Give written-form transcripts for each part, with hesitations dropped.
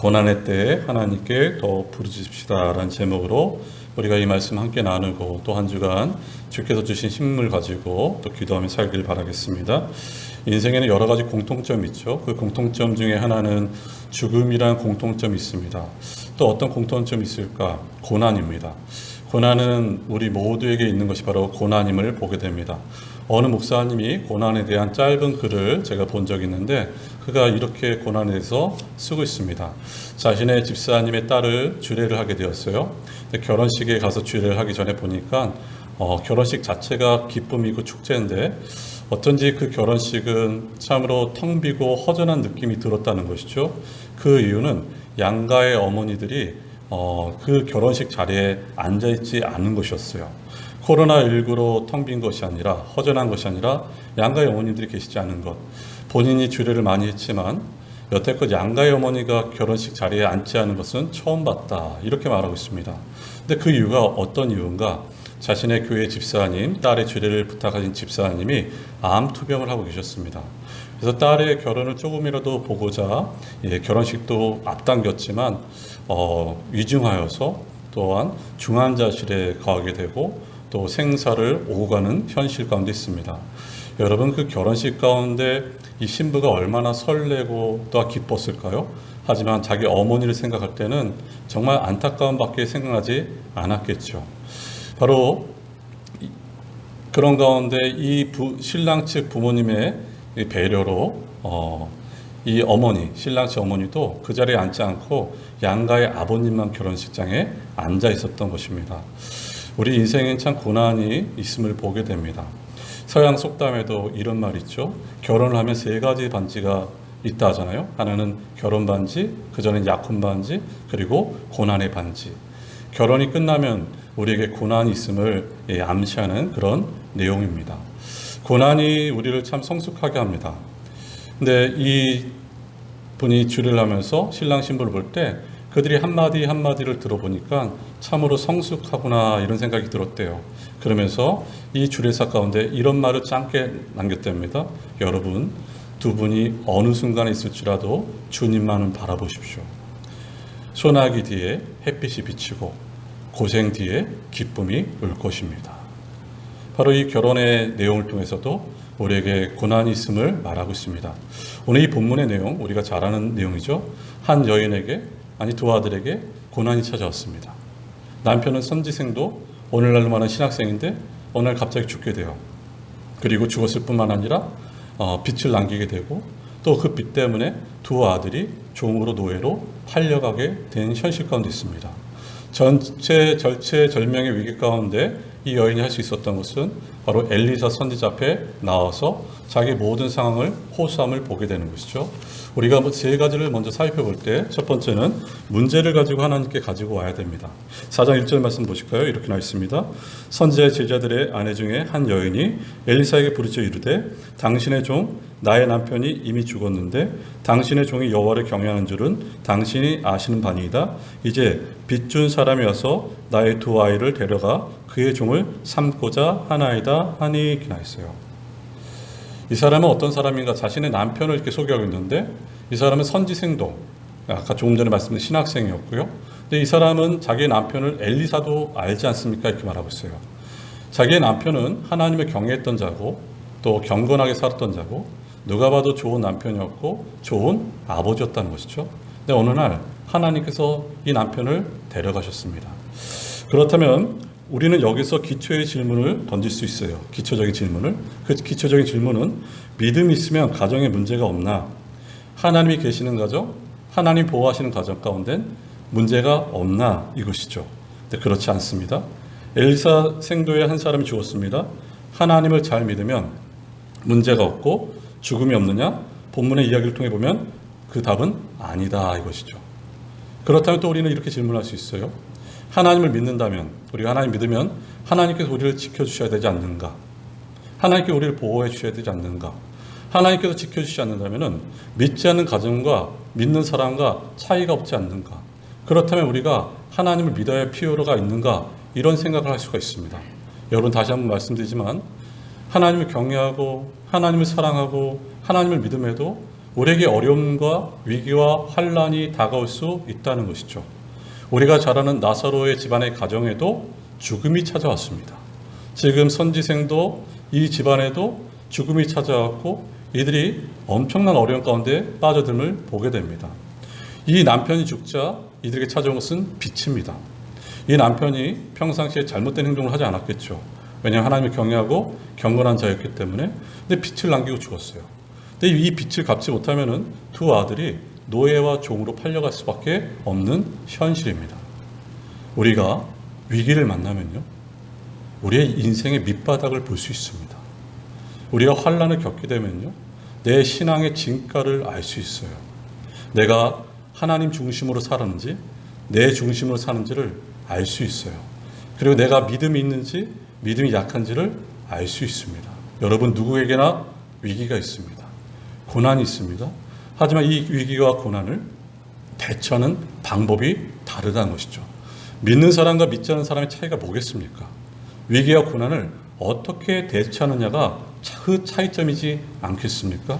고난의 때에 하나님께 더 부르짖읍시다라는 제목으로 우리가 이 말씀 함께 나누고 또 한 주간 주께서 주신 힘을 가지고 또 기도하며 살길 바라겠습니다. 인생에는 여러 가지 공통점이 있죠. 그 공통점 중에 하나는 죽음이라는 공통점이 있습니다. 또 어떤 공통점이 있을까? 고난입니다. 고난은 우리 모두에게 있는 것이 바로 고난임을 보게 됩니다. 어느 목사님이 고난에 대한 짧은 글을 제가 본 적이 있는데 그가 이렇게 고난에 대해서 쓰고 있습니다. 자신의 집사님의 딸을 주례를 하게 되었어요. 근데 결혼식에 가서 주례를 하기 전에 보니까 결혼식 자체가 기쁨이고 축제인데 어쩐지 그 결혼식은 참으로 텅 비고 허전한 느낌이 들었다는 것이죠. 그 이유는 양가의 어머니들이 그 결혼식 자리에 앉아있지 않은 것이었어요. 코로나19로 텅 빈 것이 아니라 허전한 것이 아니라 양가의 어머니들이 계시지 않은 것. 본인이 주례를 많이 했지만 여태껏 양가의 어머니가 결혼식 자리에 앉지 않은 것은 처음 봤다. 이렇게 말하고 있습니다. 근데 그 이유가 어떤 이유인가? 자신의 교회 집사님, 딸의 주례를 부탁하신 집사님이 암 투병을 하고 계셨습니다. 그래서 딸의 결혼을 조금이라도 보고자 결혼식도 앞당겼지만 위중하여서 또한 중환자실에 가게 되고 또 생사를 오고 가는 현실 가운데 있습니다. 여러분, 그 결혼식 가운데 이 신부가 얼마나 설레고 또 기뻤을까요? 하지만 자기 어머니를 생각할 때는 정말 안타까움밖에 생각하지 않았겠죠. 바로 그런 가운데 이 신랑 측 부모님의 배려로 이 어머니, 신랑 측 어머니도 그 자리에 앉지 않고 양가의 아버님만 결혼식장에 앉아 있었던 것입니다. 우리 인생엔 참 고난이 있음을 보게 됩니다. 서양 속담에도 이런 말이 있죠. 결혼을 하면 세 가지 반지가 있다 하잖아요. 하나는 결혼 반지, 그 전엔 약혼 반지, 그리고 고난의 반지. 결혼이 끝나면 우리에게 고난이 있음을 암시하는 그런 내용입니다. 고난이 우리를 참 성숙하게 합니다. 근데 이 분이 주례를 하면서 신랑 신부를 볼 때 그들이 한마디 한마디를 들어보니까 참으로 성숙하구나 이런 생각이 들었대요. 그러면서 이 주례사 가운데 이런 말을 짧게 남겼답니다. 여러분, 두 분이 어느 순간에 있을지라도 주님만을 바라보십시오. 소나기 뒤에 햇빛이 비치고 고생 뒤에 기쁨이 올 것입니다. 바로 이 결혼의 내용을 통해서도 우리에게 고난이 있음을 말하고 있습니다. 오늘 이 본문의 내용, 우리가 잘 아는 내용이죠. 한 여인에게, 아니 두 아들에게 고난이 찾아왔습니다. 남편은 선지생도 오늘날로 말하는 신학생인데 어느 날 갑자기 죽게 돼요. 그리고 죽었을 뿐만 아니라 빚을 남기게 되고 또 그 빚 때문에 두 아들이 종으로 노예로 팔려가게 된 현실 가운데 있습니다. 절체절명의 위기 가운데 이 여인이 할 수 있었던 것은 바로 엘리사 선지자 앞에 나와서 자기 모든 상황을 호소함을 보게 되는 것이죠. 우리가 세 가지를 먼저 살펴볼 때 첫 번째는 문제를 가지고 하나님께 가지고 와야 됩니다. 4장 1절 말씀 보실까요? 이렇게 나와 있습니다. 선지자의 제자들의 아내 중에 한 여인이 엘리사에게 부르짖어 이르되 당신의 종 나의 남편이 이미 죽었는데 당신의 종이 여호와를 경외하는 줄은 당신이 아시는 바니이다. 이제 빚준 사람이 와서 나의 두 아이를 데려가 그의 종을 삼고자 하나이다 하니 이렇게 나와 있어요. 이 사람은 어떤 사람인가? 자신의 남편을 이렇게 소개하고 있는데 이 사람은 선지생도, 아까 조금 전에 말씀드린 신학생이었고요. 근데 이 사람은 자기의 남편을 엘리사도 알지 않습니까? 이렇게 말하고 있어요. 자기의 남편은 하나님을 경외했던 자고 또 경건하게 살았던 자고 누가 봐도 좋은 남편이었고 좋은 아버지였다는 것이죠. 근데 어느 날 하나님께서 이 남편을 데려가셨습니다. 그렇다면 우리는 여기서 기초의 질문을 던질 수 있어요. 기초적인 질문을. 그 기초적인 질문은 믿음이 있으면 가정에 문제가 없나? 하나님이 계시는 가정, 하나님 보호하시는 가정 가운데 문제가 없나? 이것이죠. 근데 그렇지 않습니다. 엘리사 생도의 한 사람이 죽었습니다. 하나님을 잘 믿으면 문제가 없고 죽음이 없느냐? 본문의 이야기를 통해 보면 그 답은 아니다 이것이죠. 그렇다면 또 우리는 이렇게 질문할 수 있어요. 하나님을 믿는다면, 우리가 하나님 믿으면 하나님께서 우리를 지켜주셔야 되지 않는가? 하나님께서 우리를 보호해 주셔야 되지 않는가? 하나님께서 지켜주시지 않는다면 믿지 않는 가정과 믿는 사람과 차이가 없지 않는가? 그렇다면 우리가 하나님을 믿어야 할 필요가 있는가? 이런 생각을 할 수가 있습니다. 여러분, 다시 한번 말씀드리지만 하나님을 경외하고 하나님을 사랑하고 하나님을 믿음에도 우리에게 어려움과 위기와 환란이 다가올 수 있다는 것이죠. 우리가 잘 아는 나사로의 집안의 가정에도 죽음이 찾아왔습니다. 지금 선지생도 이 집안에도 죽음이 찾아왔고 이들이 엄청난 어려움 가운데 빠져듦을 보게 됩니다. 이 남편이 죽자 이들에게 찾아온 것은 빛입니다. 이 남편이 평상시에 잘못된 행동을 하지 않았겠죠. 왜냐하면 하나님을 경외하고 경건한 자였기 때문에. 근데 빛을 남기고 죽었어요. 근데 이 빛을 갚지 못하면은 두 아들이 노예와 종으로 팔려갈 수밖에 없는 현실입니다. 우리가 위기를 만나면요, 우리의 인생의 밑바닥을 볼 수 있습니다. 우리가 환란을 겪게 되면요, 내 신앙의 진가를 알 수 있어요. 내가 하나님 중심으로 살았는지 내 중심으로 사는지를 알 수 있어요. 그리고 내가 믿음이 있는지 믿음이 약한지를 알 수 있습니다. 여러분, 누구에게나 위기가 있습니다. 고난이 있습니다. 하지만 이 위기와 고난을 대처하는 방법이 다르다는 것이죠. 믿는 사람과 믿지 않는 사람의 차이가 뭐겠습니까? 위기와 고난을 어떻게 대처하느냐가 그 차이점이지 않겠습니까?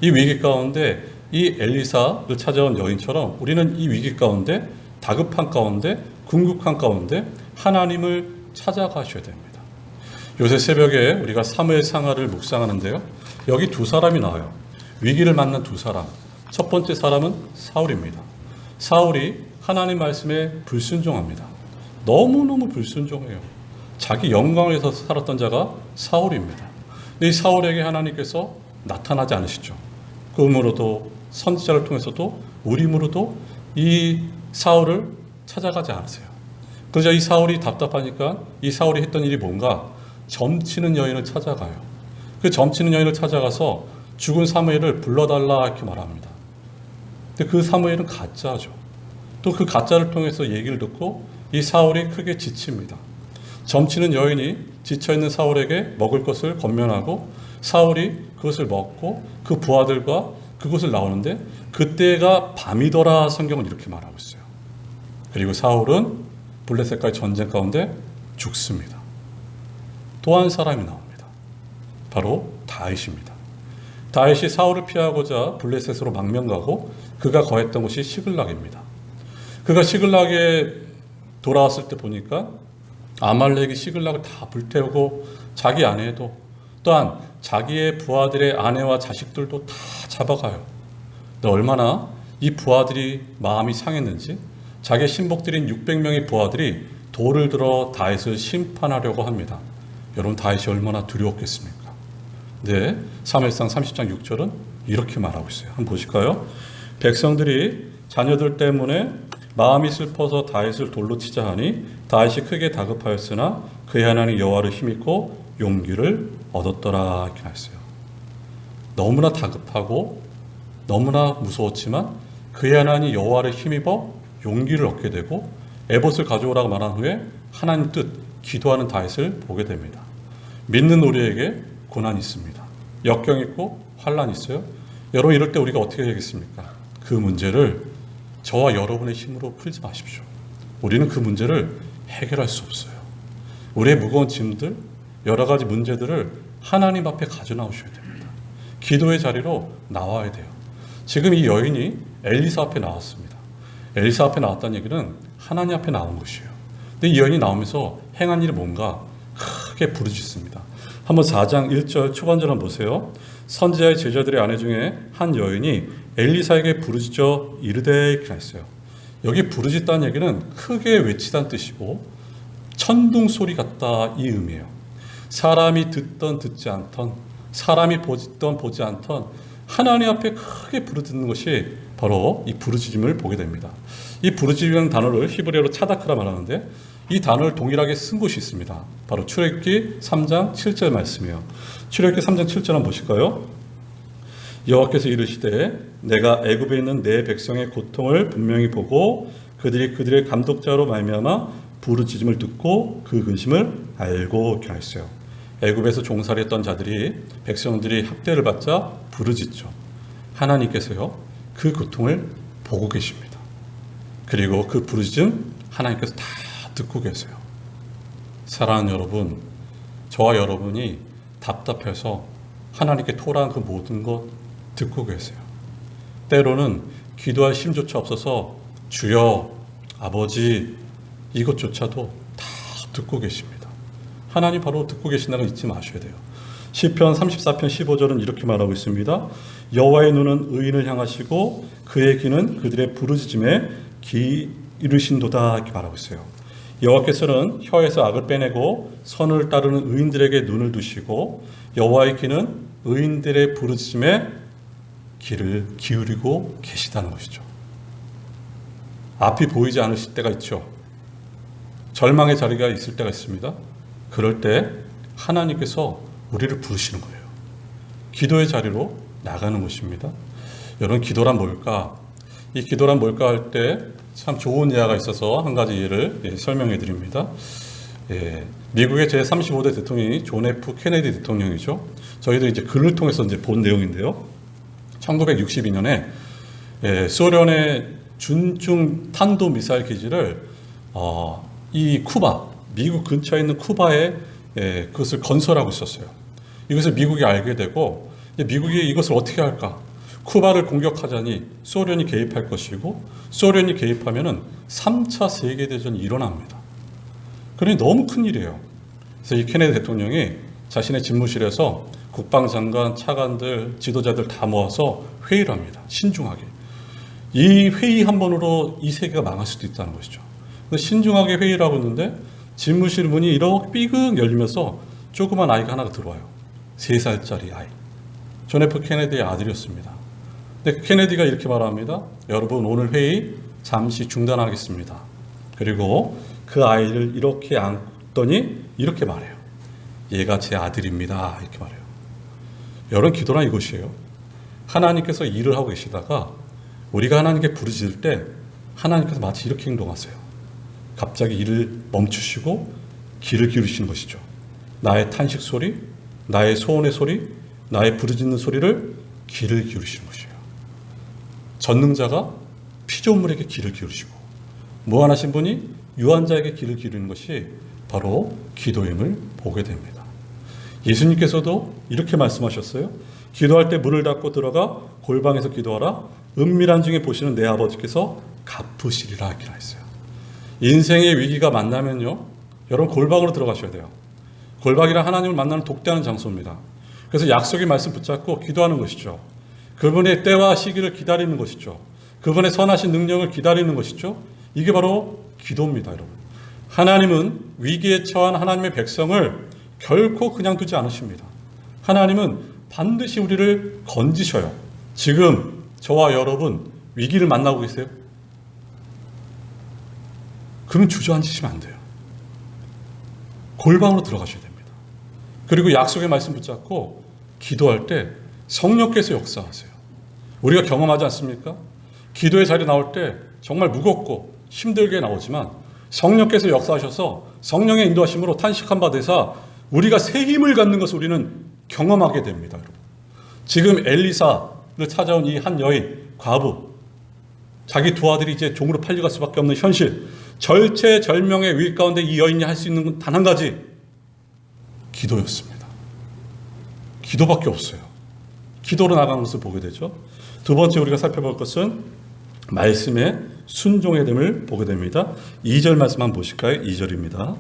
이 위기 가운데 이 엘리사를 찾아온 여인처럼 우리는 이 위기 가운데, 다급한 가운데, 궁극한 가운데 하나님을 찾아가셔야 됩니다. 요새 새벽에 우리가 사무엘 상하를 묵상하는데요, 여기 두 사람이 나와요. 위기를 만난 두 사람. 첫 번째 사람은 사울입니다. 사울이 하나님 말씀에 불순종합니다. 너무너무 불순종해요. 자기 영광을 위해서 살았던 자가 사울입니다. 근데 이 사울에게 하나님께서 나타나지 않으시죠. 꿈으로도 선지자를 통해서도 우림으로도 이 사울을 찾아가지 않으세요. 그러자 이 사울이 답답하니까 이 사울이 했던 일이 뭔가, 점치는 여인을 찾아가요. 그 점치는 여인을 찾아가서 죽은 사무엘을 불러달라 이렇게 말합니다. 근데 그 사무엘은 가짜죠. 또 그 가짜를 통해서 얘기를 듣고 이 사울이 크게 지칩니다. 점치는 여인이 지쳐있는 사울에게 먹을 것을 권면하고 사울이 그것을 먹고 그 부하들과 그곳을 나오는데 그때가 밤이더라, 성경은 이렇게 말하고 있어요. 그리고 사울은 블레셋과의 전쟁 가운데 죽습니다. 또 한 사람이 나옵니다. 바로 다윗입니다. 다윗이 사울을 피하고자 블레셋으로 망명 가고 그가 거했던 곳이 시글락입니다. 그가 시글락에 돌아왔을 때 보니까 아말렉이 시글락을 다 불태우고 자기 아내도, 또한 자기의 부하들의 아내와 자식들도 다 잡아가요. 근데 얼마나 이 부하들이 마음이 상했는지 자기의 신복들인 600명의 부하들이 돌을 들어 다윗을 심판하려고 합니다. 여러분, 다윗이 얼마나 두려웠겠습니까? 네, 사무엘상 30장 6절은 이렇게 말하고 있어요. 한번 보실까요? 백성들이 자녀들 때문에 마음이 슬퍼서 다윗을 돌로 치자 하니 다윗이 크게 다급하였으나 그의 하나님 여호와를 힘입고 용기를 얻었더라 이렇게 했어요. 너무나 다급하고 너무나 무서웠지만 그의 하나님 여호와를 힘입어 용기를 얻게 되고 에봇을 가져오라고 말한 후에 하나님 뜻 기도하는 다윗을 보게 됩니다. 믿는 우리에게 고난이 있습니다. 역경이 있고 환란이 있어요. 여러분, 이럴 때 우리가 어떻게 해야겠습니까? 그 문제를 저와 여러분의 힘으로 풀지 마십시오. 우리는 그 문제를 해결할 수 없어요. 우리의 무거운 짐들, 여러 가지 문제들을 하나님 앞에 가져 나오셔야 됩니다. 기도의 자리로 나와야 돼요. 지금 이 여인이 엘리사 앞에 나왔습니다. 엘리사 앞에 나왔다는 얘기는 하나님 앞에 나온 것이에요. 근데 이 여인이 나오면서 행한 일이 뭔가 크게 부르짖습니다. 한번 4장 1절 초반절 한번 보세요. 선지자의 제자들의 아내 중에 한 여인이 엘리사에게 부르짖어 이르되 이렇게 했어요. 여기 부르짖다는 얘기는 크게 외치다는 뜻이고 천둥 소리 같다 이 의미예요. 사람이 듣던 듣지 않던, 사람이 보던 보지 않던 하나님 앞에 크게 부르짖는 것이 바로 이 부르짖음을 보게 됩니다. 이 부르짖음이라는 단어를 히브리어로 차다크라 말하는데 이 단어를 동일하게 쓴 곳이 있습니다. 바로 출애굽기 3장 7절 말씀이에요. 출애굽기 3장 7절 한번 보실까요? 여호와께서 이르시되 내가 애굽에 있는 내 백성의 고통을 분명히 보고 그들의 감독자로 말미암아 부르짖음을 듣고 그 근심을 알고 이렇게 하였어요. 애굽에서 종살이했던 자들이, 백성들이 학대를 받자 부르짖죠. 하나님께서요 그 고통을 보고 계십니다. 그리고 그 부르짖음 하나님께서 다 듣고 계세요. 사랑하는 여러분, 저와 여러분이 답답해서 하나님께 토라한 그 모든 것 듣고 계세요. 때로는 기도할 힘조차 없어서 주여, 아버지 이것조차도 다 듣고 계십니다. 하나님 바로 듣고 계신다는 걸 잊지 마셔야 돼요. 시편 34편 15절은 이렇게 말하고 있습니다. 여호와의 눈은 의인을 향하시고 그의 귀는 그들의 부르짖음에 기울이신도다 이렇게 말하고 있어요. 여호와께서는 혀에서 악을 빼내고 선을 따르는 의인들에게 눈을 두시고 여호와의 귀는 의인들의 부르짖음에 귀를 기울이고 계시다는 것이죠. 앞이 보이지 않으실 때가 있죠. 절망의 자리가 있을 때가 있습니다. 그럴 때 하나님께서 우리를 부르시는 거예요. 기도의 자리로 나가는 것입니다. 여러분, 기도란 뭘까? 이 기도란 뭘까 할 때 참 좋은 예화가 있어서 한 가지 예를 설명해 드립니다. 미국의 제35대 대통령이 존 F 케네디 대통령이죠. 저희도 이제 글을 통해서 이제 본 내용인데요. 1962년에 소련의 준중 탄도 미사일 기지를 이 쿠바, 미국 근처에 있는 쿠바에 그것을 건설하고 있었어요. 이것을 미국이 알게 되고 미국이 이것을 어떻게 할까? 쿠바를 공격하자니 소련이 개입할 것이고 소련이 개입하면은 3차 세계대전이 일어납니다. 그러니 너무 큰일이에요. 그래서 이 케네디 대통령이 자신의 집무실에서 국방장관, 차관들, 지도자들 다 모아서 회의를 합니다. 신중하게. 이 회의 한 번으로 이 세계가 망할 수도 있다는 것이죠. 신중하게 회의를 하고 있는데 집무실 문이 이렇게 삐걱 열리면서 조그만 아이가 하나가 들어와요. 3살짜리 아이. 존 F 케네디의 아들이었습니다. 근데 케네디가 이렇게 말합니다. 여러분, 오늘 회의 잠시 중단하겠습니다. 그리고 그 아이를 이렇게 안더니 이렇게 말해요. 얘가 제 아들입니다. 이렇게 말해요. 여러분, 기도란 이것이에요. 하나님께서 일을 하고 계시다가 우리가 하나님께 부르짖을 때 하나님께서 마치 이렇게 행동하세요. 갑자기 일을 멈추시고 귀를 기울이시는 것이죠. 나의 탄식 소리, 나의 소원의 소리, 나의 부르짖는 소리를 귀를 기울이시는 것이에요. 전능자가 피조물에게 귀를 기울이시고 무한하신 분이 유한자에게 귀를 기울이는 것이 바로 기도임을 보게 됩니다. 예수님께서도 이렇게 말씀하셨어요. 기도할 때 문을 닫고 들어가 골방에서 기도하라. 은밀한 중에 보시는 내 아버지께서 갚으시리라 이렇게 했어요. 인생의 위기가 만나면요, 여러분 골방으로 들어가셔야 돼요. 골방이란 하나님을 만나는 독대하는 장소입니다. 그래서 약속의 말씀 붙잡고 기도하는 것이죠. 그분의 때와 시기를 기다리는 것이죠. 그분의 선하신 능력을 기다리는 것이죠. 이게 바로 기도입니다, 여러분. 하나님은 위기에 처한 하나님의 백성을 결코 그냥 두지 않으십니다. 하나님은 반드시 우리를 건지셔요. 지금 저와 여러분 위기를 만나고 계세요? 그러면 주저앉으시면 안 돼요. 골방으로 들어가셔야 됩니다. 그리고 약속의 말씀 붙잡고 기도할 때 성령께서 역사하세요. 우리가 경험하지 않습니까? 기도의 자리에 나올 때 정말 무겁고 힘들게 나오지만 성령께서 역사하셔서 성령의 인도하심으로 탄식한 바 되사 우리가 새 힘을 갖는 것을 우리는 경험하게 됩니다. 여러분. 지금 엘리사를 찾아온 이 한 여인, 과부, 자기 두 아들이 이제 종으로 팔려갈 수밖에 없는 현실, 절체절명의 위기 가운데 이 여인이 할 수 있는 건 단 한 가지, 기도였습니다. 기도밖에 없어요. 기도로 나가는 것을 보게 되죠. 두 번째 우리가 살펴볼 것은 말씀의 순종의 됨을 보게 됩니다. 2절 말씀 한번 보실까요? 2절입니다.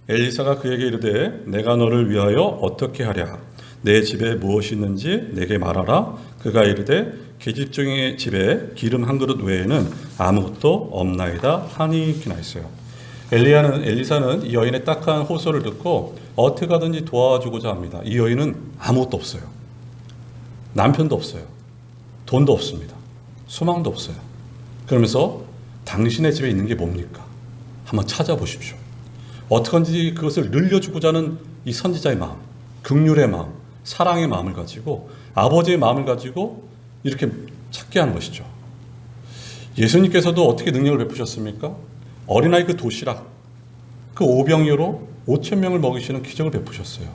엘리사가 그에게 이르되 내가 너를 위하여 어떻게 하랴? 내 집에 무엇이 있는지 내게 말하라. 그가 이르되 계집종의 집에 기름 한 그릇 외에는 아무것도 없나이다 하니 이렇게 나있어요. 엘리사는 이 여인의 딱한 호소를 듣고 어떻게 하든지 도와주고자 합니다. 이 여인은 아무것도 없어요. 남편도 없어요. 돈도 없습니다. 소망도 없어요. 그러면서 당신의 집에 있는 게 뭡니까? 한번 찾아보십시오. 어떻게든지 그것을 늘려주고자 하는 이 선지자의 마음, 긍휼의 마음, 사랑의 마음을 가지고 아버지의 마음을 가지고 이렇게 찾게 하는 것이죠. 예수님께서도 어떻게 능력을 베푸셨습니까? 어린아이 그 도시락, 그 오병이어로 5,000명을 먹이시는 기적을 베푸셨어요.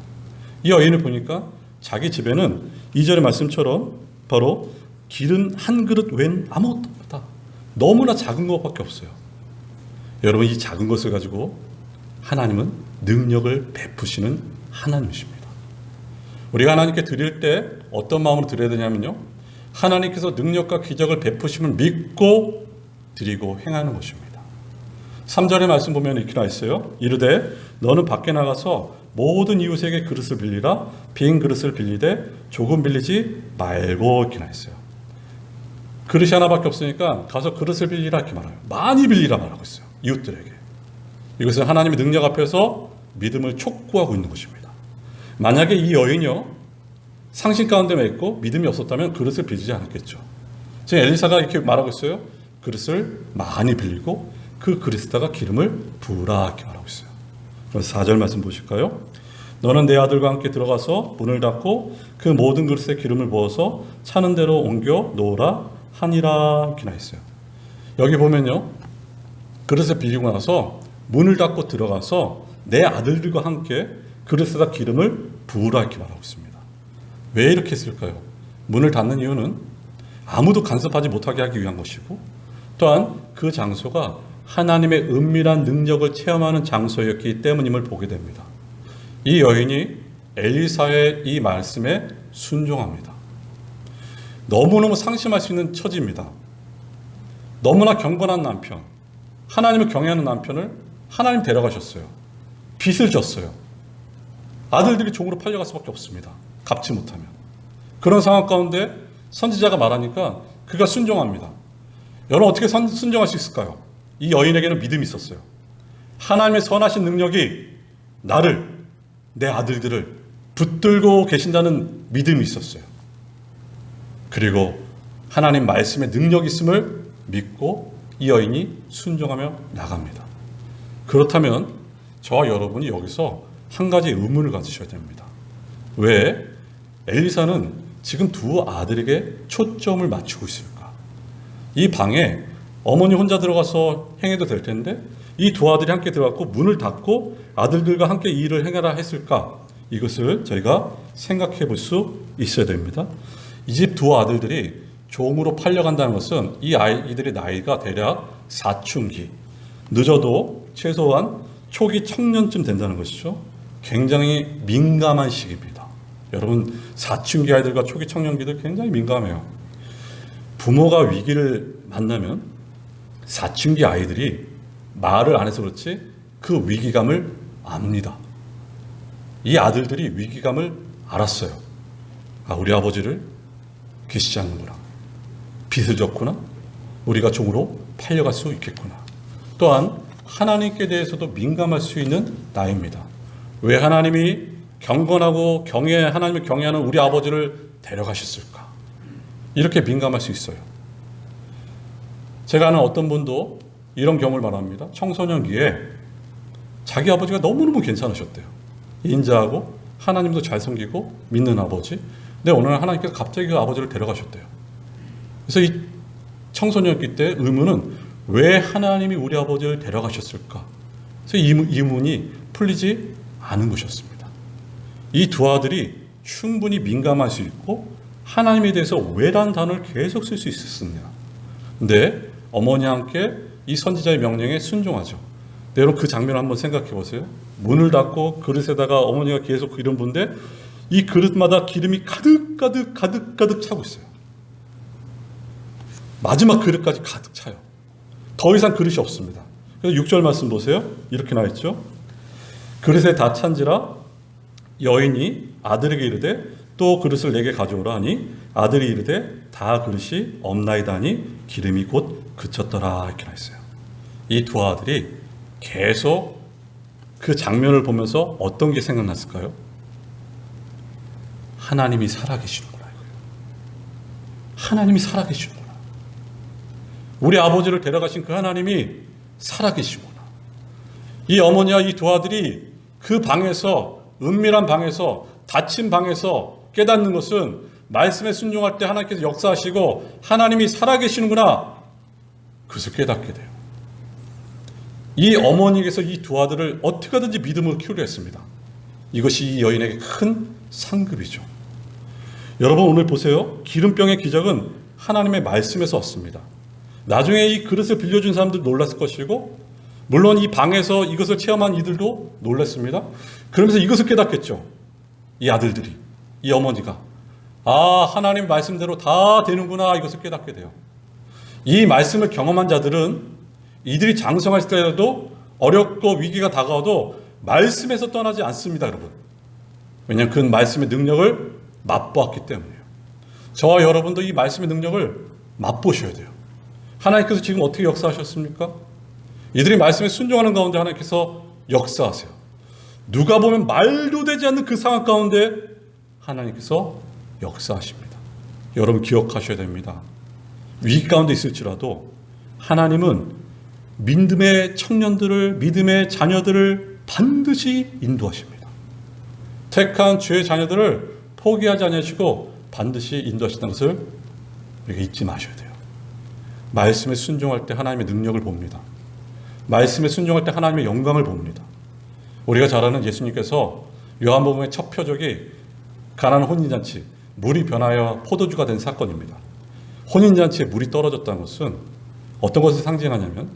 이 여인을 보니까 자기 집에는 2절의 말씀처럼 바로 기름 한 그릇 외엔 아무것도 없다. 너무나 작은 것밖에 없어요. 여러분, 이 작은 것을 가지고 하나님은 능력을 베푸시는 하나님이십니다. 우리가 하나님께 드릴 때 어떤 마음으로 드려야 되냐면요. 하나님께서 능력과 기적을 베푸심을 믿고 드리고 행하는 것입니다. 3절의 말씀 보면 이렇게 나와 있어요. 이르되 너는 밖에 나가서 모든 이웃에게 그릇을 빌리라. 빈 그릇을 빌리되 조금 빌리지 말고 이렇게 나와 있어요. 그릇이 하나밖에 없으니까 가서 그릇을 빌리라 이렇게 말해요. 많이 빌리라 말하고 있어요. 이웃들에게. 이것은 하나님의 능력 앞에서 믿음을 촉구하고 있는 것입니다. 만약에 이 여인이요 상신 가운데만 있고 믿음이 없었다면 그릇을 빌리지 않았겠죠. 지금 엘리사가 이렇게 말하고 있어요. 그릇을 많이 빌리고 그 그릇에다가 기름을 부으라 이렇게 말하고 있어요. 그래서 4절 말씀 보실까요? 너는 내 아들과 함께 들어가서 문을 닫고 그 모든 그릇에 기름을 부어서 차는 대로 옮겨 놓으라 하니라 이렇게 나와 있어요. 여기 보면요. 그릇을 빌리고 나서 문을 닫고 들어가서 내 아들들과 함께 그릇에다 기름을 부으라 이렇게 말하고 있습니다. 왜 이렇게 했을까요? 문을 닫는 이유는 아무도 간섭하지 못하게 하기 위한 것이고 또한 그 장소가 하나님의 은밀한 능력을 체험하는 장소였기 때문임을 보게 됩니다. 이 여인이 엘리사의 이 말씀에 순종합니다. 너무너무 상심할 수 있는 처지입니다. 너무나 경건한 남편, 하나님을 경외하는 남편을 하나님 데려가셨어요. 빚을 졌어요. 아들들이 종으로 팔려갈 수밖에 없습니다. 갚지 못하면. 그런 상황 가운데 선지자가 말하니까 그가 순종합니다. 여러분 어떻게 순종할 수 있을까요? 이 여인에게는 믿음이 있었어요. 하나님의 선하신 능력이 나를, 내 아들들을 붙들고 계신다는 믿음이 있었어요. 그리고 하나님 말씀에 능력이 있음을 믿고 이 여인이 순종하며 나갑니다. 그렇다면 저와 여러분이 여기서 한 가지 의문을 가지셔야 됩니다. 왜 엘리사는 지금 두 아들에게 초점을 맞추고 있을까? 이 방에 어머니 혼자 들어가서 행해도 될 텐데 이 두 아들이 함께 들어갔고 문을 닫고 아들들과 함께 이 일을 행하라 했을까? 이것을 저희가 생각해 볼 수 있어야 됩니다. 이 집 두 아들들이 종으로 팔려간다는 것은 이 아이들의 나이가 대략 사춘기, 늦어도 최소한 초기 청년쯤 된다는 것이죠. 굉장히 민감한 시기입니다. 여러분 사춘기 아이들과 초기 청년기들 굉장히 민감해요. 부모가 위기를 만나면 사춘기 아이들이 말을 안 해서 그렇지 그 위기감을 압니다. 이 아들들이 위기감을 알았어요. 아, 우리 아버지를 계시지 않는구나. 빚을 졌구나. 우리가 종으로 팔려갈 수 있겠구나. 또한 하나님께 대해서도 민감할 수 있는 나이입니다. 왜 하나님이 경건하고 하나님을 경외하는 우리 아버지를 데려가셨을까? 이렇게 민감할 수 있어요. 제가 아는 어떤 분도 이런 경험을 말합니다. 청소년기에 자기 아버지가 너무너무 괜찮으셨대요. 인자하고 하나님도 잘 섬기고 믿는 아버지. 근데 어느 날 하나님께서 갑자기 그 아버지를 데려가셨대요. 그래서 이 청소년기 때 의문은 왜 하나님이 우리 아버지를 데려가셨을까? 그래서 이 의문이 풀리지 않은 것이었습니다. 이 두 아들이 충분히 민감할 수 있고 하나님에 대해서 왜라는 단어를 계속 쓸 수 있었습니다. 근데 어머니와 함께 이 선지자의 명령에 순종하죠. 여러분 그 장면을 한번 생각해 보세요. 문을 닫고 그릇에다가 어머니가 계속 기름 부은데 이 그릇마다 기름이 가득 차고 있어요. 마지막 그릇까지 가득 차요. 더 이상 그릇이 없습니다. 그래서 6절 말씀 보세요. 이렇게 나와 있죠. 그릇에 다 찬지라 여인이 아들에게 이르되 또 그릇을 내게 가져오라 하니 아들이 이르되 다 그릇이 없나이다 하니 기름이 곧 그쳤더라 이렇게 나와 있어요. 이 두 아들이 계속 그 장면을 보면서 어떤 게 생각났을까요? 하나님이 살아계시는구나. 하나님이 살아계시는구나. 우리 아버지를 데려가신 그 하나님이 살아계시구나. 이 어머니와 이 두 아들이 그 방에서 은밀한 방에서 닫힌 방에서 깨닫는 것은 말씀에 순종할 때 하나님께서 역사하시고 하나님이 살아계시는구나. 그것을 깨닫게 돼요. 이 어머니께서 이 두 아들을 어떻게 하든지 믿음으로 키우려 했습니다. 이것이 이 여인에게 큰 상급이죠. 여러분 오늘 보세요. 기름병의 기적은 하나님의 말씀에서 왔습니다. 나중에 이 그릇을 빌려준 사람들 놀랐을 것이고 물론 이 방에서 이것을 체험한 이들도 놀랐습니다. 그러면서 이것을 깨닫겠죠. 이 아들들이 이 어머니가 하나님 말씀대로 다 되는구나 이것을 깨닫게 돼요. 이 말씀을 경험한 자들은 이들이 장성할 때라도 어렵고 위기가 다가와도 말씀에서 떠나지 않습니다, 여러분. 왜냐하면 그 말씀의 능력을 맛보았기 때문이에요. 저와 여러분도 이 말씀의 능력을 맛보셔야 돼요. 하나님께서 지금 어떻게 역사하셨습니까? 이들이 말씀에 순종하는 가운데 하나님께서 역사하세요. 누가 보면 말도 되지 않는 그 상황 가운데 하나님께서 역사하십니다. 여러분 기억하셔야 됩니다. 위기 가운데 있을지라도 하나님은 믿음의 청년들을, 믿음의 자녀들을 반드시 인도하십니다. 택한 주의 자녀들을 포기하지 않으시고 반드시 인도하신다는 것을 우리가 잊지 마셔야 돼요. 말씀에 순종할 때 하나님의 능력을 봅니다. 말씀에 순종할 때 하나님의 영광을 봅니다. 우리가 잘 아는 예수님께서 요한복음의 첫 표적이 가나안 혼인잔치, 물이 변하여 포도주가 된 사건입니다. 혼인잔치에 물이 떨어졌다는 것은 어떤 것을 상징하냐면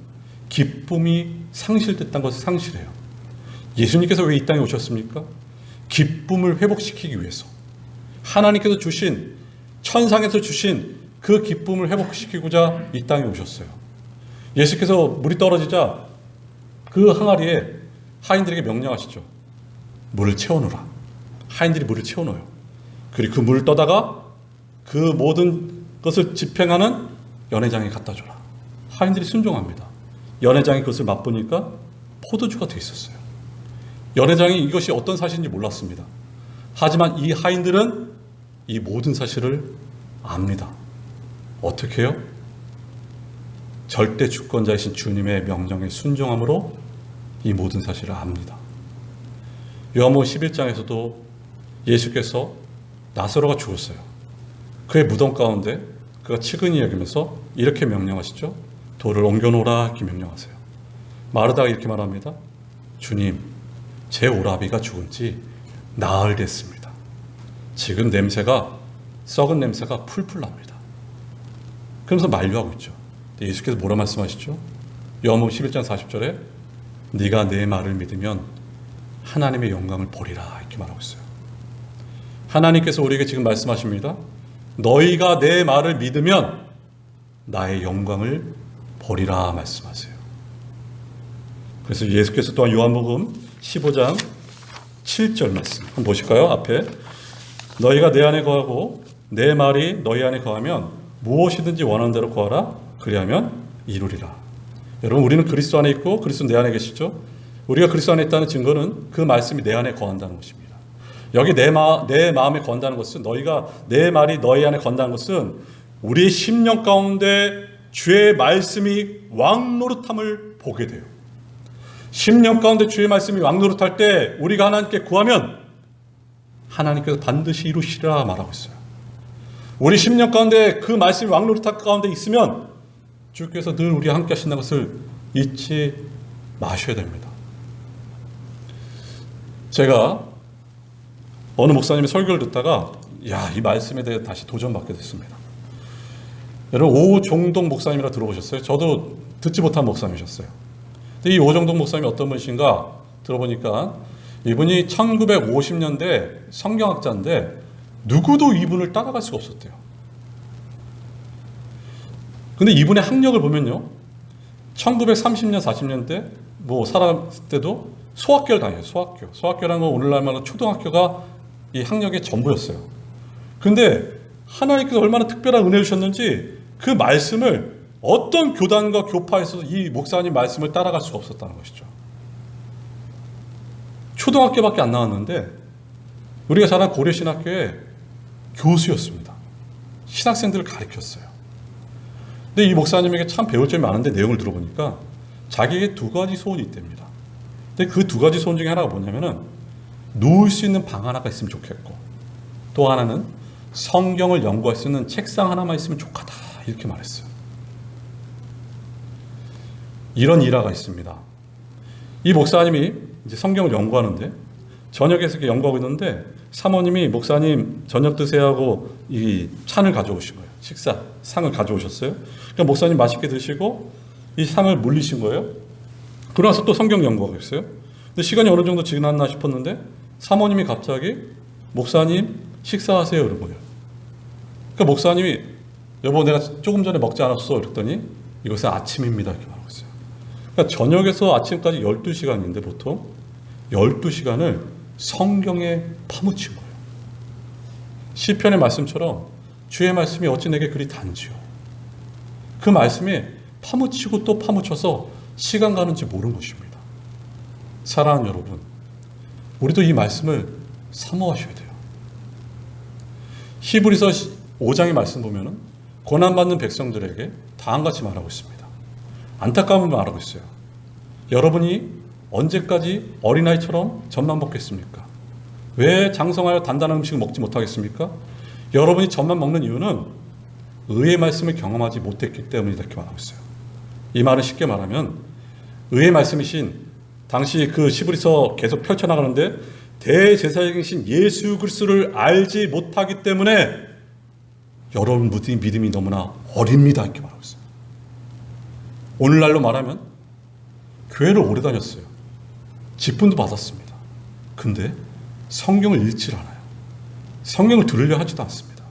기쁨이 상실됐다는 것을 상실해요. 예수님께서 왜 이 땅에 오셨습니까? 기쁨을 회복시키기 위해서. 하나님께서 주신, 천상에서 주신 그 기쁨을 회복시키고자 이 땅에 오셨어요. 예수께서 물이 떨어지자 그 항아리에 하인들에게 명령하시죠. 물을 채워놓으라. 하인들이 물을 채워놓아요. 그리고 그 물을 떠다가 그 모든 것을 집행하는 연회장에 갖다 줘라. 하인들이 순종합니다. 연회장이 그것을 맛보니까 포도주가 돼 있었어요. 연회장이 이것이 어떤 사실인지 몰랐습니다. 하지만 이 하인들은 이 모든 사실을 압니다. 어떻게 해요? 절대 주권자이신 주님의 명령에 순종함으로 이 모든 사실을 압니다. 요한복음 11장에서도 예수께서 나사로가 죽었어요. 그의 무덤 가운데 그가 측은히 여기면서 이렇게 명령하시죠. 돌을 옮겨놓으라 이렇게 명령하세요. 마르다가 이렇게 말합니다. 주님, 제 오라비가 죽은 지 나흘 됐습니다. 지금 냄새가, 썩은 냄새가 풀풀 납니다. 그러면서 만류하고 있죠. 예수께서 뭐라 말씀하시죠? 요한복음 11장 40절에 네가 내 말을 믿으면 하나님의 영광을 보리라 이렇게 말하고 있어요. 하나님께서 우리에게 지금 말씀하십니다. 너희가 내 말을 믿으면 나의 영광을 보리라 말씀하세요. 그래서 예수께서 또한 요한복음 15장 7절 말씀 한번 보실까요? 앞에 너희가 내 안에 거하고 내 말이 너희 안에 거하면 무엇이든지 원하는 대로 구하라. 그리하면 이루리라. 여러분, 우리는 그리스도 안에 있고 그리스도 내 안에 계시죠? 우리가 그리스도 안에 있다는 증거는 그 말씀이 내 안에 거한다는 것입니다. 여기 내 마음에 건다는 것은, 너희가 내 말이 너희 안에 건다는 것은 우리의 심령 가운데 주의 말씀이 왕노릇함을 보게 돼요. 심령 가운데 주의 말씀이 왕노릇할 때 우리가 하나님께 구하면 하나님께서 반드시 이루시리라 말하고 있어요. 우리 심령 가운데 그 말씀이 왕노릇할 가운데 있으면 주께서 늘 우리와 함께 하신다는 것을 잊지 마셔야 됩니다. 제가 어느 목사님의 설교를 듣다가 이 말씀에 대해 다시 도전받게 됐습니다. 여러분, 오종동 목사님이라 들어보셨어요? 저도 듣지 못한 목사님이셨어요. 근데 이 오종동 목사님이 어떤 분이신가 들어보니까 이분이 1950년대 성경학자인데 누구도 이분을 따라갈 수가 없었대요. 근데 이분의 학력을 보면요, 1930년, 40년대 살았을 때도 소학교를 다녀요. 소학교라는 건 오늘날 말로 초등학교가 이 학력의 전부였어요. 근데 하나님께서 얼마나 특별한 은혜를 주셨는지 그 말씀을 어떤 교단과 교파에서도 이 목사님 말씀을 따라갈 수가 없었다는 것이죠. 초등학교밖에 안 나왔는데 우리가 잘 아는 고려신학교의 교수였습니다. 신학생들을 가르쳤어요. 근데 이 목사님에게 참 배울 점이 많은데 내용을 들어보니까 자기에게 두 가지 소원이 있답니다. 근데 그 두 가지 소원 중에 하나가 뭐냐면은 누울 수 있는 방 하나가 있으면 좋겠고, 또 하나는 성경을 연구할 수 있는 책상 하나만 있으면 좋겠다 이렇게 말했어요. 이런 일화가 있습니다. 이 목사님이 이제 성경을 연구하는데 저녁에서 이렇게 연구하고 있는데 사모님이 목사님 저녁 드세요 하고 이 찬을 가져오신 거예요. 상을 가져오셨어요. 그러니까 목사님 맛있게 드시고 이 상을 물리신 거예요. 그러고 나서 또 성경 연구하고 있어요. 근데 시간이 어느 정도 지났나 싶었는데 사모님이 갑자기 목사님 식사하세요. 이런 거예요. 그러니까 목사님이 여보 내가 조금 전에 먹지 않았어. 그랬더니 이것은 아침입니다. 이렇게 말하고 있어요. 그러니까 저녁에서 아침까지 12시간인데 보통 12시간을 성경에 파묻힌 거예요. 시편의 말씀처럼 주의 말씀이 어찌 내게 그리 단지요. 그 말씀에 파묻히고 또 파묻혀서 시간 가는지 모르는 것입니다. 사랑하는 여러분, 우리도 이 말씀을 사모하셔야 돼요. 히브리서 5장의 말씀 보면은 고난받는 백성들에게 다음같이 말하고 있습니다. 안타까움을 말하고 있어요. 여러분이 언제까지 어린아이처럼 젖만 먹겠습니까? 왜 장성하여 단단한 음식을 먹지 못하겠습니까? 여러분이 젖만 먹는 이유는 의의 말씀을 경험하지 못했기 때문이다. 이렇게 말하고 있어요. 이 말은 쉽게 말하면 의의 말씀이신 당시 그 히브리서 계속 펼쳐나가는데 대제사장이신 예수 그리스도를 알지 못하기 때문에 여러분 믿음이 너무나 어립니다. 이렇게 말하고 있어요. 오늘날로 말하면 교회를 오래 다녔어요. 직분도 받았습니다. 근데 성경을 읽질 않아요. 성경을 들으려 하지도 않습니다.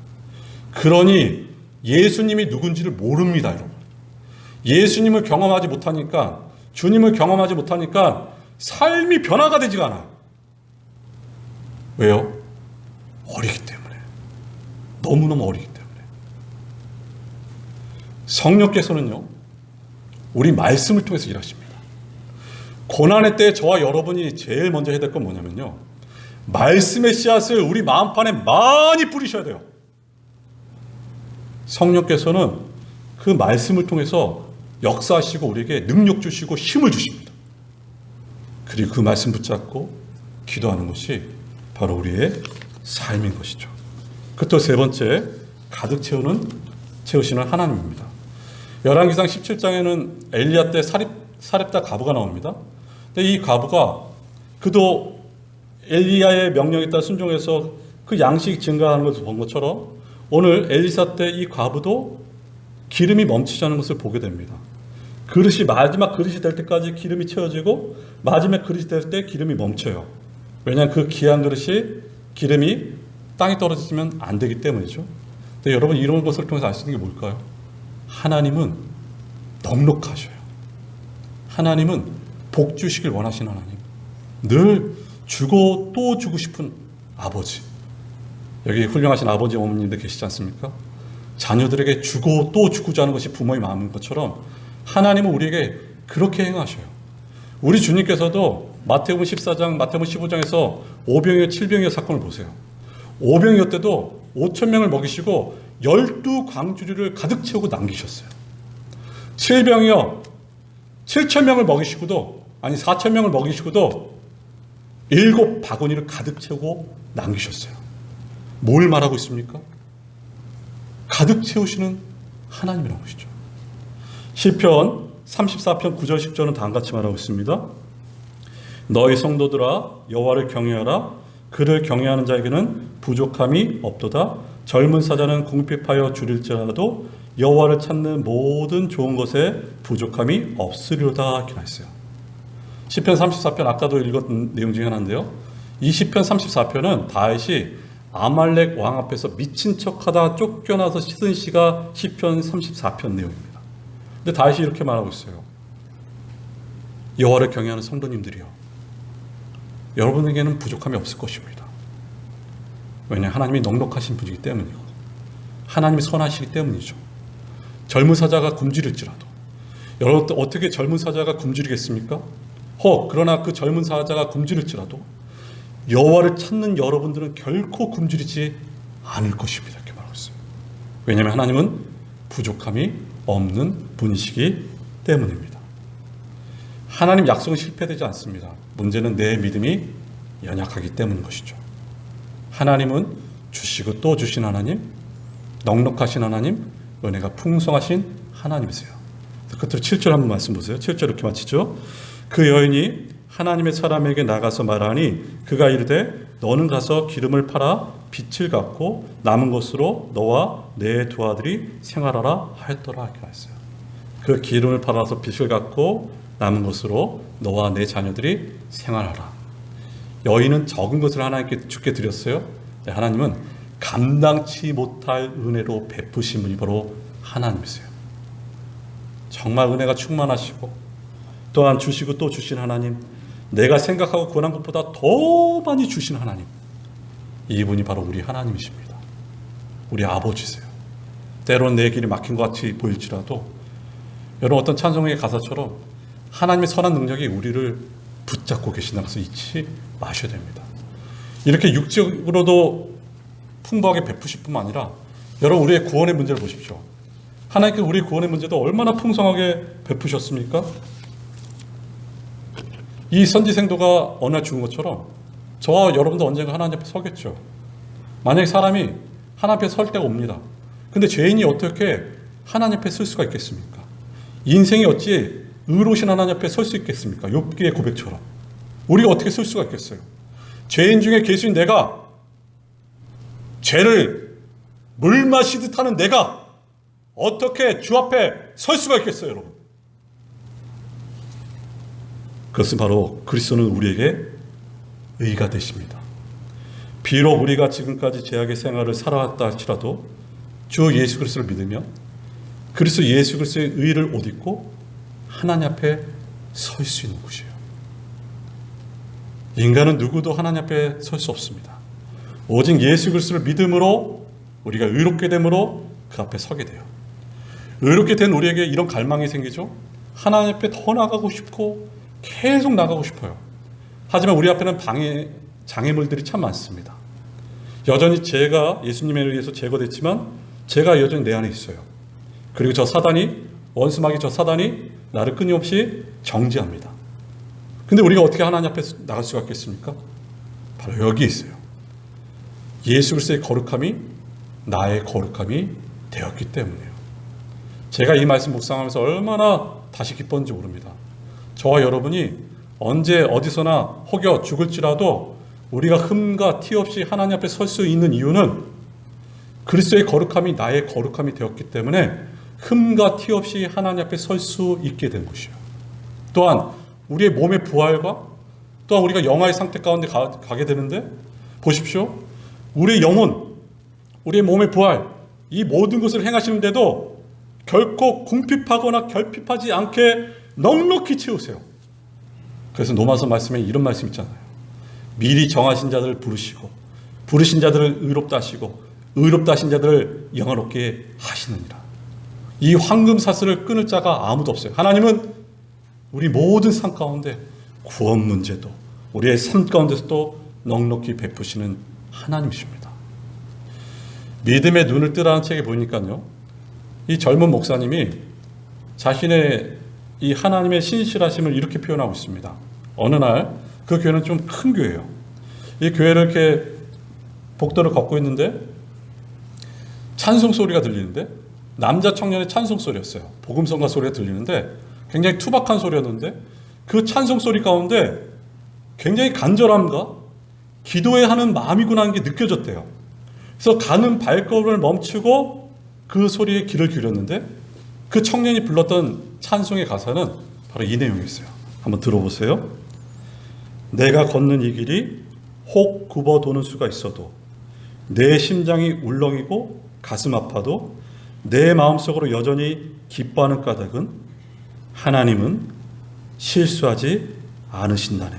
그러니 예수님이 누군지를 모릅니다. 여러분. 예수님을 경험하지 못하니까, 주님을 경험하지 못하니까 삶이 변화가 되지가 않아요. 왜요? 어리기 때문에. 너무너무 어리기 때문에. 성령께서는요, 우리 말씀을 통해서 일하십니다. 고난의 때 저와 여러분이 제일 먼저 해야 될 건 뭐냐면요, 말씀의 씨앗을 우리 마음판에 많이 뿌리셔야 돼요. 성령께서는 그 말씀을 통해서 역사하시고 우리에게 능력 주시고 힘을 주십니다. 그리고 그 말씀 붙잡고 기도하는 것이 바로 우리의 삶인 것이죠. 그 또 세 번째, 가득 채우시는 하나님입니다. 열왕기상 17장에는 엘리야 때 사렙다 과부가 나옵니다. 근데 이 과부가 그도 엘리야의 명령에 따라 순종해서 그 양식이 증가하는 것을 본 것처럼 오늘 엘리사 때 이 과부도 기름이 멈추지 않는 것을 보게 됩니다. 그릇이 마지막 그릇이 될 때까지 기름이 채워지고 마지막 그릇이 될 때 기름이 멈춰요. 왜냐하면 그 귀한 그릇이 기름이 땅에 떨어지면 안 되기 때문이죠. 근데 여러분 이런 것을 통해서 알 수 있는 게 뭘까요? 하나님은 넉넉하셔요. 하나님은 복 주시길 원하시는 하나님. 늘 주고 또 주고 싶은 아버지. 여기 훌륭하신 아버지 어머님들 계시지 않습니까? 자녀들에게 주고 또 주고자 하는 것이 부모의 마음인 것처럼 하나님은 우리에게 그렇게 행하셔요. 우리 주님께서도 마태복음 14장, 마태복음 15장에서 오병이어 7병이어 사건을 보세요. 오병이어 때도 5,000명을 먹이시고 12광주리를 가득 채우고 남기셨어요. 7병이어 7,000명을 먹이시고도, 아니 4,000명을 먹이시고도 7바구니를 가득 채우고 남기셨어요. 뭘 말하고 있습니까? 가득 채우시는 하나님이라고 하시죠. 시편 34편 9절 10절은 다음같이 말하고 있습니다. 너희 성도들아 여호와를 경외하라. 그를 경외하는 자에게는 부족함이 없도다. 젊은 사자는 궁핍하여 줄일지라도 여호와를 찾는 모든 좋은 것에 부족함이 없으리로다. 이렇게 나있어요. 시편 34편 아까도 읽었던 내용 중에 하나인데요. 이 시편 34편은 다윗이 아말렉 왕 앞에서 미친 척하다 쫓겨나서 쓰은 시가 시편 34편 내용입니다. 근데 다윗이 이렇게 말하고 있어요. 여호와를 경외하는 성도님들이요, 여러분에게는 부족함이 없을 것입니다. 왜냐하면 하나님이 넉넉하신 분이기 때문이고 하나님이 선하시기 때문이죠. 젊은 사자가 굶주릴지라도, 여러분 어떻게 젊은 사자가 굶주리겠습니까? 그러나 그 젊은 사자가 굶주릴지라도 여호와를 찾는 여러분들은 결코 굶주리지 않을 것입니다. 이렇게 말하고 있어요. 왜냐하면 하나님은 부족함이 없는 분이시기 때문입니다. 하나님 약속은 실패되지 않습니다. 문제는 내 믿음이 연약하기 때문인 것이죠. 하나님은 주시고 또 주신 하나님, 넉넉하신 하나님, 은혜가 풍성하신 하나님이세요. 끝으로 7절 한번 말씀 보세요. 7절 이렇게 마치죠. 그 여인이 하나님의 사람에게 나가서 말하니 그가 이르되 너는 가서 기름을 팔아 빚을 갚고 남은 것으로 너와 내 두 아들이 생활하라 하였더라. 이렇게 했어요. 그 기름을 팔아서 빚을 갚고 남은 것으로 너와 내 자녀들이 생활하라. 여인은 적은 것을 하나님께 주께 드렸어요. 하나님은 감당치 못할 은혜로 베푸신 분이 바로 하나님이세요. 정말 은혜가 충만하시고 또한 주시고 또 주신 하나님, 내가 생각하고 권한 것보다 더 많이 주신 하나님, 이분이 바로 우리 하나님이십니다. 우리 아버지세요. 때로는 내 길이 막힌 것 같이 보일지라도 여러분, 어떤 찬송의 가사처럼 하나님의 선한 능력이 우리를 붙잡고 계신다는 것을 잊지 마셔야 됩니다. 이렇게 육적으로도 풍부하게 베푸실 뿐만 아니라 여러분, 우리의 구원의 문제를 보십시오. 하나님께서 우리 구원의 문제도 얼마나 풍성하게 베푸셨습니까? 이 선지생도가 어느 날 죽은 것처럼 저와 여러분도 언젠가 하나님 앞에 서겠죠. 만약에 사람이 하나님 앞에 설 때가 옵니다. 근데 죄인이 어떻게 하나님 앞에 설 수가 있겠습니까? 인생이 어찌 의로우신 하나님 앞에 설 수 있겠습니까? 욥기의 고백처럼 우리가 어떻게 설 수가 있겠어요? 죄인 중에 계신 내가, 죄를 물 마시듯 하는 내가 어떻게 주 앞에 설 수가 있겠어요, 여러분? 그것은 바로 그리스도는 우리에게 의가 되십니다. 비록 우리가 지금까지 죄악의 생활을 살아왔다 할지라도 주 예수 그리스도를 믿으며 그리스도 예수 그리스도의 의를 옷 입고 하나님 앞에 설 수 있는 곳이에요. 인간은 누구도 하나님 앞에 설 수 없습니다. 오직 예수 그리스도를 믿음으로 우리가 의롭게 됨으로 그 앞에 서게 돼요. 의롭게 된 우리에게 이런 갈망이 생기죠. 하나님 앞에 더 나가고 싶고 계속 나가고 싶어요. 하지만 우리 앞에는 장애물들이 참 많습니다. 여전히 죄가 예수님에 의해서 제거됐지만 죄가 여전히 내 안에 있어요. 그리고 저 사단이, 원수마귀 저 사단이 나를 끊임없이 정죄합니다. 근데 우리가 어떻게 하나님 앞에 나갈 수가 있겠습니까? 바로 여기 있어요. 예수 그리스도의 거룩함이 나의 거룩함이 되었기 때문이에요. 제가 이 말씀 묵상하면서 얼마나 다시 기뻤는지 모릅니다. 저와 여러분이 언제 어디서나 혹여 죽을지라도 우리가 흠과 티 없이 하나님 앞에 설 수 있는 이유는 그리스도의 거룩함이 나의 거룩함이 되었기 때문에 흠과 티 없이 하나님 앞에 설 수 있게 된 것이에요. 또한 우리의 몸의 부활과 또한 우리가 영화의 상태 가운데 가게 되는데 보십시오. 우리의 영혼, 우리의 몸의 부활, 이 모든 것을 행하시는데도 결코 궁핍하거나 결핍하지 않게 넉넉히 채우세요. 그래서 로마서 말씀에 이런 말씀 있잖아요. 미리 정하신 자들을 부르시고 부르신 자들을 의롭다 하시고 의롭다 하신 자들을 영화롭게 하시느니라. 이 황금사슬을 끊을 자가 아무도 없어요. 하나님은 우리 모든 삶 가운데 구원 문제도 우리의 삶 가운데서도 넉넉히 베푸시는 하나님이십니다. 믿음의 눈을 뜨라는 책에 보니까요, 이 젊은 목사님이 자신의 이 하나님의 신실하심을 이렇게 표현하고 있습니다. 어느 날 그 교회는 좀 큰 교회예요. 이 교회를 이렇게 복도를 걷고 있는데 찬송 소리가 들리는데 남자 청년의 찬송 소리였어요. 복음성가 소리가 들리는데 굉장히 투박한 소리였는데 그 찬송 소리 가운데 굉장히 간절함과 기도해야 하는 마음이구나 하는 게 느껴졌대요. 그래서 가는 발걸음을 멈추고 그 소리에 귀를 기울였는데 그 청년이 불렀던 찬송의 가사는 바로 이 내용이었어요. 한번 들어보세요. 내가 걷는 이 길이 혹 굽어 도는 수가 있어도 내 심장이 울렁이고 가슴 아파도 내 마음속으로 여전히 기뻐하는 까닭은 하나님은 실수하지 않으신다네.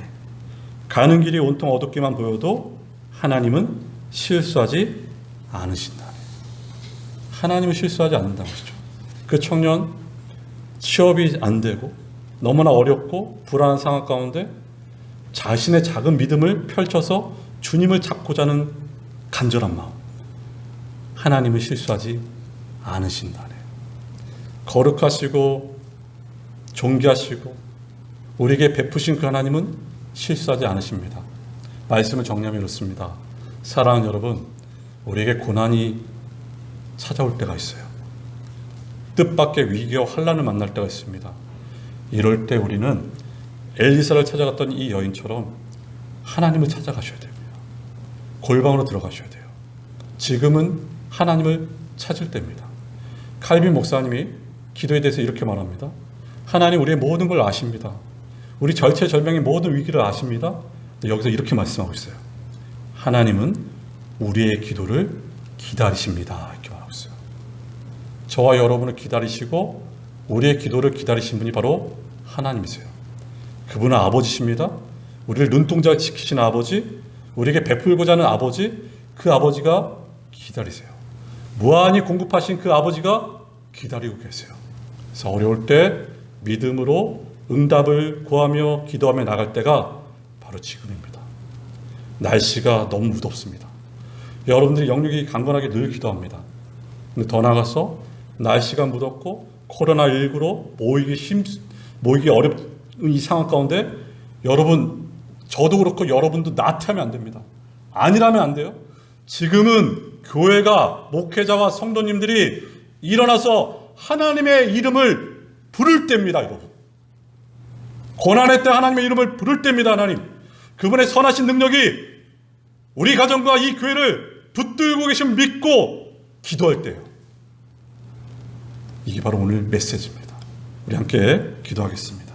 가는 길이 온통 어둡게만 보여도 하나님은 실수하지 않으신다네. 하나님은 실수하지 않는다는 것이죠. 그 청년 취업이 안 되고 너무나 어렵고 불안한 상황 가운데 자신의 작은 믿음을 펼쳐서 주님을 잡고자 하는 간절한 마음. 하나님은 실수하지 않으신다네. 거룩하시고 존귀하시고 우리에게 베푸신 그 하나님은 실수하지 않으십니다. 말씀을 정리하면 이렇습니다. 사랑하는 여러분, 우리에게 고난이 찾아올 때가 있어요. 뜻밖의 위기와 환난을 만날 때가 있습니다. 이럴 때 우리는 엘리사를 찾아갔던 이 여인처럼 하나님을 찾아가셔야 됩니다. 골방으로 들어가셔야 돼요. 지금은 하나님을 찾을 때입니다. 칼빈 목사님이 기도에 대해서 이렇게 말합니다. 하나님 우리의 모든 걸 아십니다. 우리 절체절명의 모든 위기를 아십니다. 여기서 이렇게 말씀하고 있어요. 하나님은 우리의 기도를 기다리십니다. 이렇게 말하고 있어요. 저와 여러분을 기다리시고 우리의 기도를 기다리신 분이 바로 하나님이세요. 그분은 아버지십니다. 우리를 눈동자 지키시는 아버지, 우리에게 베풀고자 하는 아버지, 그 아버지가 기다리세요. 무한히 공급하신 그 아버지가 기다리고 계세요. 그래서 어려울 때 믿음으로 응답을 구하며 기도하며 나갈 때가 바로 지금입니다. 날씨가 너무 무덥습니다. 여러분들이 영육이 강건하게 늘 기도합니다. 근데 더 나아가서 날씨가 무덥고 코로나19로 모이기 어려운 이 상황 가운데 여러분, 저도 그렇고 여러분도 나태하면 안 됩니다. 아니라면 안 돼요. 지금은 교회가, 목회자와 성도님들이 일어나서 하나님의 이름을 부를 때입니다, 여러분. 고난의 때 하나님의 이름을 부를 때입니다, 하나님. 그분의 선하신 능력이 우리 가정과 이 교회를 붙들고 계신 믿고 기도할 때예요. 이게 바로 오늘 메시지입니다. 우리 함께 기도하겠습니다.